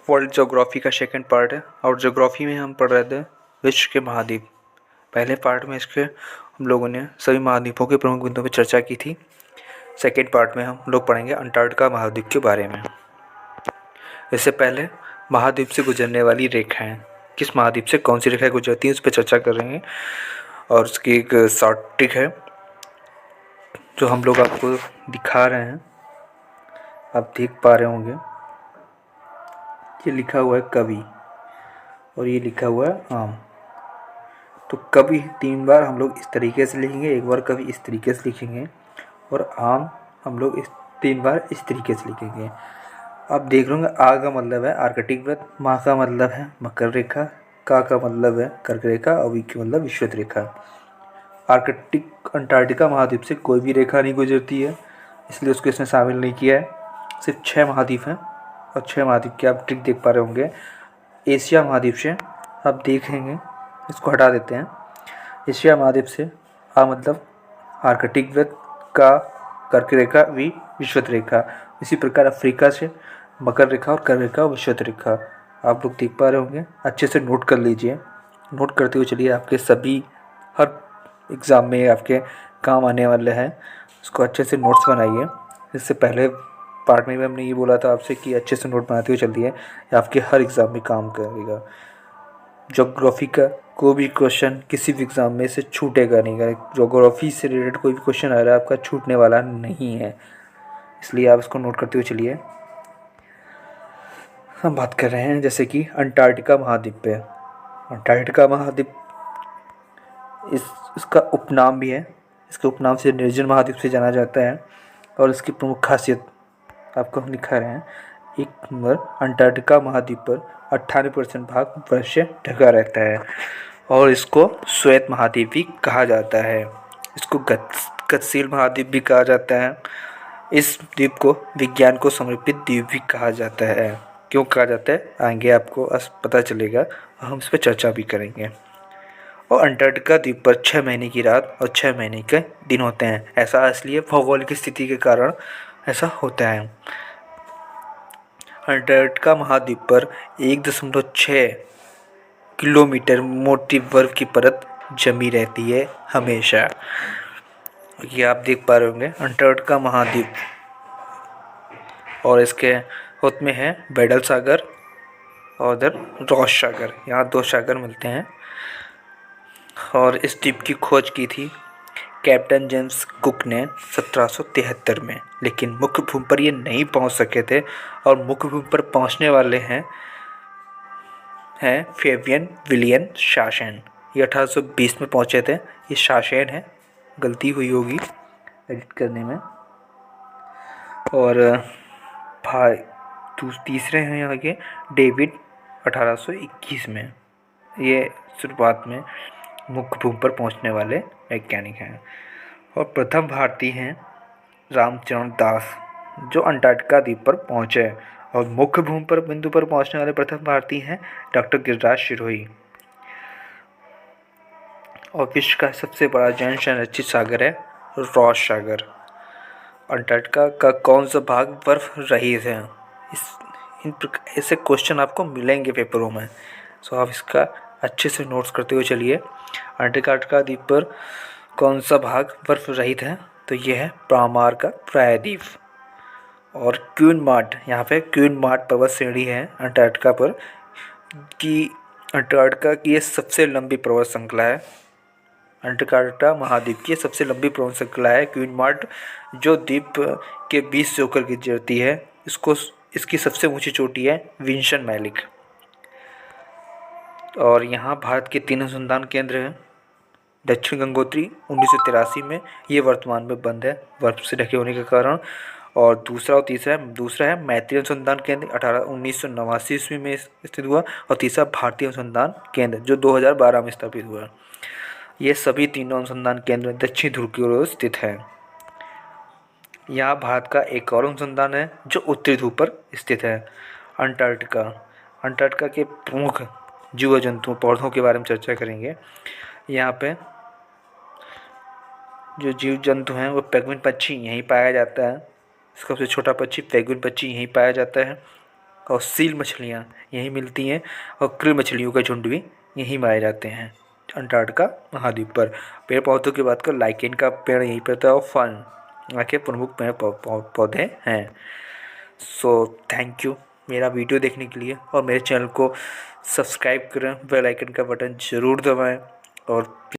World geography का second part है और ज्योग्राफी में हम पढ़ रहे थे विश्व के महाद्वीप। पहले पार्ट में इसके हम लोगों ने सभी महाद्वीपों के प्रमुख बिंदुओं पर चर्चा की थी। सेकंड पार्ट में हम लोग पढ़ेंगे अंटार्कटिका महाद्वीप के बारे में। इससे पहले महाद्वीप से गुजरने वाली रेखाएं, किस महाद्वीप से कौन सी रेखाएं गुजरती हैं उस पर चर्चा करेंगे और उसकी एक शॉर्ट ट्रिक है जो हम लोग आपको दिखा रहे हैं। आप देख पा रहे होंगे ये लिखा हुआ है कवि और ये लिखा हुआ है आम। तो कवि 3 बार हम लोग इस तरीके से लिखेंगे, एक बार कवि इस तरीके से लिखेंगे और आम हम लोग इस 3 बार इस तरीके से लिखेंगे। आप देख रहे होंगे आ का मतलब है आर्कटिक वृत्त, मा का मतलब है मकर रेखा, का मतलब है कर्क रेखा और वी का मतलब विषुवत रेखा। अंटार्कटिका महाद्वीप से कोई भी रेखा नहीं गुजरती है, इसलिए उसको इसमें शामिल नहीं किया है। सिर्फ 6 महाद्वीप हैं और 6 महाद्वीप की आप ट्रिक देख पा रहे होंगे। एशिया महाद्वीप से आप देखेंगे, इसको हटा देते हैं। एशिया महाद्वीप से आ मतलब आर्कटिक वृत्त, का कर्क रेखा, वी विषुवत रेखा। इसी प्रकार अफ्रीका से मकर रेखा और कर्क रेखा और विषुवत रेखा आप लोग देख पा रहे होंगे। अच्छे से नोट कर लीजिए, नोट करते हुए चलिए, आपके सभी हर एग्ज़ाम में आपके काम आने वाले हैं। उसको अच्छे से नोट्स बनाइए। इससे पहले पार्ट में भी हमने ये बोला था आपसे कि अच्छे से नोट बनाते हुए चलिए, आपके हर एग्ज़ाम में काम करेगा। ज्योग्राफी का कोई भी क्वेश्चन किसी भी एग्ज़ाम में से छूटेगा नहीं। ज्योग्राफी से रिलेटेड कोई भी क्वेश्चन आ रहा है आपका छूटने वाला नहीं है, इसलिए आप इसको नोट करते हुए चलिए। हम बात कर रहे हैं जैसे कि अंटार्कटिका महाद्वीप पे। अंटार्कटिका महाद्वीप इसका उपनाम भी है, इसके उपनाम से निर्जन महाद्वीप से जाना जाता है। और इसकी प्रमुख खासियत आपको हम दिखा रहे हैं। एक नंबर, अंटार्कटिका महाद्वीप पर 98% भाग बर्फ से ढका रहता है और इसको श्वेत महाद्वीप भी कहा जाता है। इसको गतिशील महाद्वीप भी कहा जाता है। इस द्वीप को विज्ञान को समर्पित द्वीप भी कहा जाता है। क्यों कहा जाता है आगे आपको पता चलेगा, हम इस पर चर्चा भी करेंगे। और अंटार्कटिका द्वीप पर 6 महीने की रात और 6 महीने के दिन होते हैं। ऐसा इसलिए भौगोलिक स्थिति के कारण ऐसा होता है। अंटार्कटिका महाद्वीप पर 1.6 किलोमीटर मोटी बर्फ की परत जमी रहती है हमेशा। ये आप देख पा रहे होंगे अंटार्कटिका महाद्वीप, और इसके उत्तर में है बेडल सागर और उधर रॉस सागर, यहाँ 2 सागर मिलते हैं। और इस द्वीप की खोज की थी कैप्टन जेम्स कुक ने 1773 में, लेकिन मुख्य भूमि पर ये नहीं पहुंच सके थे। और मुख्य भूमि पर पहुंचने वाले हैं फेबियन विलियम शासन। ये 1820 में पहुंचे थे। ये शासन है, गलती हुई होगी एडिट करने में। और भाई तीसरे हैं यहाँ के डेविड 1821 में। ये शुरुआत में मुख्य भूमि पर पहुंचने वाले वैज्ञानिक हैं। और प्रथम भारतीय हैं रामचरण दास, जो अंटार्कटिका द्वीप पर पहुंचे। और मुख्य भूमि पर बिंदु पर पहुंचने वाले प्रथम भारतीय हैं डॉक्टर गिरिराज सिरोही। और विश्व का सबसे बड़ा जैन संरक्षित सागर है रॉस सागर। अंटार्कटिका का कौन सा भाग बर्फ रहित है? ऐसे क्वेश्चन आपको मिलेंगे पेपरों में, सो आप इसका अच्छे से नोट्स करते हुए चलिए। अंटार्कटिका द्वीप पर कौन सा भाग बर्फ रहित है? तो यह है प्रामार का प्रायद्वीप। और क्वीनमार्ट, यहाँ पे क्वीनमार्ट पर्वत श्रेणी है अंटार्कटिका पर, कि अंटार्कटिका की ये सबसे लंबी पर्वत श्रृंखला है। अंटार्कटिका महाद्वीप की सबसे लंबी पर्वत श्रृंखला है क्वीनमार्ट, जो द्वीप के बीच से होकर गुजरती है। इसकी सबसे ऊंची चोटी है विंसन मैलिक। और यहाँ भारत के 3 अनुसंधान केंद्र हैं। दक्षिण गंगोत्री 1983 में, ये वर्तमान में बंद है बर्फ से ढके होने के कारण। और दूसरा है मैत्री अनुसंधान केंद्र 1989 ईस्वी में स्थित हुआ। और तीसरा भारतीय अनुसंधान केंद्र जो 2012 में स्थापित हुआ। ये सभी तीनों अनुसंधान केंद्र दक्षिण ध्रुव की ओर स्थित हैं। यहाँ भारत का एक और अनुसंधान है जो उत्तरी ध्रुव पर स्थित है, अंटार्कटिका के प्रमुख जीव जंतुओं पौधों के बारे में चर्चा करेंगे। यहाँ पे जो जीव जंतु हैं वो पेंगुइन पक्षी यहीं पाया जाता है। सबसे छोटा पक्षी पेंगुइन पक्षी यहीं पाया जाता है। और सील मछलियाँ यहीं मिलती हैं और krill मछलियों का झुंड भी यहीं पाए जाते हैं अंटार्कटिका महाद्वीप पर। पेड़ पौधों की बात कर लाइकेन का पेड़ यहीं पर था और फर्न यहाँ के प्रमुख पेड़ पौधे हैं। सो थैंक यू मेरा वीडियो देखने के लिए और मेरे चैनल को सब्सक्राइब करें, बेल आइकन का बटन ज़रूर दबाएं और